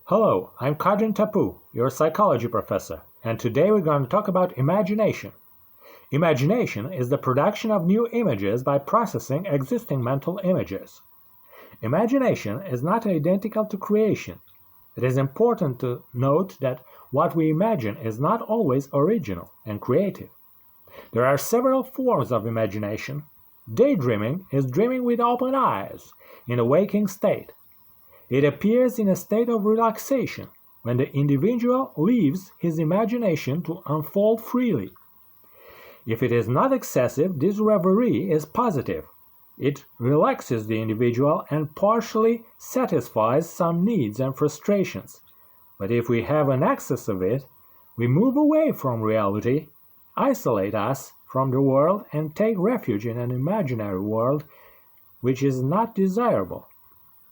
Hello, I'm Codrin Tapu, your psychology professor, and today we're going to talk about imagination. Imagination is the production of new images by processing existing mental images. Imagination is not identical to creation. It is important to note that what we imagine is not always original and creative. There are several forms of imagination. Daydreaming is dreaming with open eyes in a waking state. It appears in a state of relaxation when the individual leaves his imagination to unfold freely. If it is not excessive, this reverie is positive. It relaxes the individual and partially satisfies some needs and frustrations. But if we have an excess of it, we move away from reality, isolate us from the world, and take refuge in an imaginary world which is not desirable.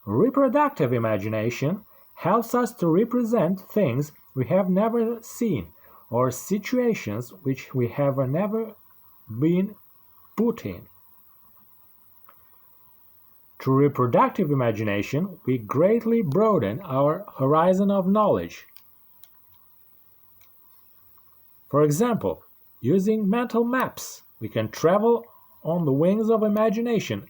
Reproductive imagination helps us to represent things we have never seen or situations which we have never been put in. Through reproductive imagination, we greatly broaden our horizon of knowledge. For example, using mental maps, we can travel on the wings of imagination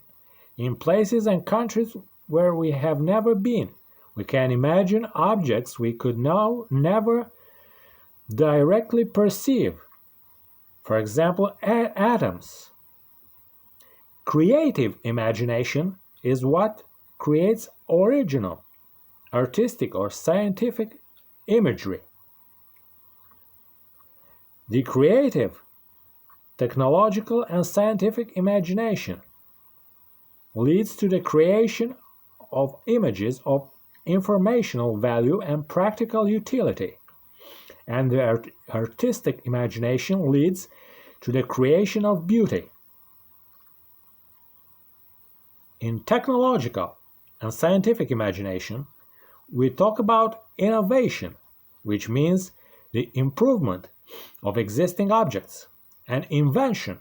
in places and countries where we have never been. We can imagine objects we could now never directly perceive. For example, atoms. Creative imagination is what creates original, artistic, or scientific imagery. The creative, technological, and scientific imagination leads to the creation of images of informational value and practical utility, and the artistic imagination leads to the creation of beauty. In technological and scientific imagination, we talk about innovation, which means the improvement of existing objects, and invention,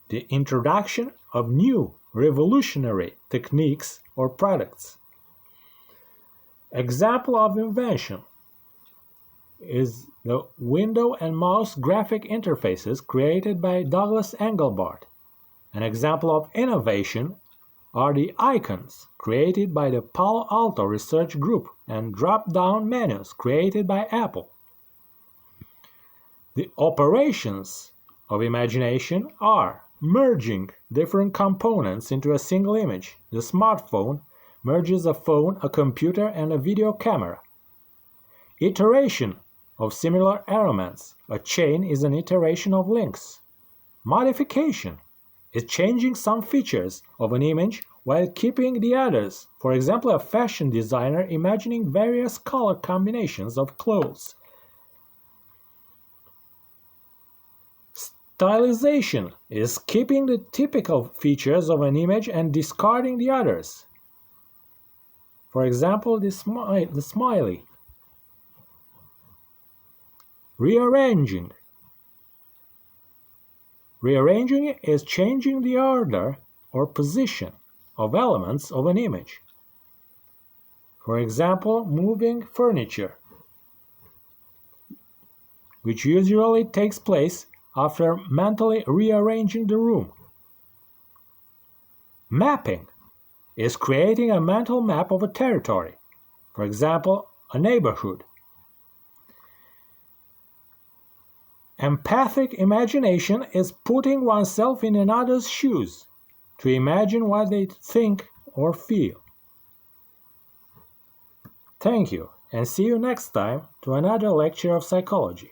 the introduction of new revolutionary techniques or products. Example of invention is the window and mouse graphic interfaces created by Douglas Engelbart. An example of innovation are the icons created by the Palo Alto Research Group and drop-down menus created by Apple. The operations of imagination are merging different components into a single image. The smartphone merges a phone, a computer, and a video camera. Iteration of similar elements. A chain is an iteration of links. Modification is changing some features of an image while keeping the others. For example, a fashion designer imagining various color combinations of clothes. Stylization is keeping the typical features of an image and discarding the others. For example, the smiley. Rearranging. Rearranging is changing the order or position of elements of an image. For example, moving furniture, which usually takes place after mentally rearranging the room. Mapping is creating a mental map of a territory, for example, a neighborhood. Empathic imagination is putting oneself in another's shoes to imagine what they think or feel. Thank you, and see you next time to another lecture of psychology.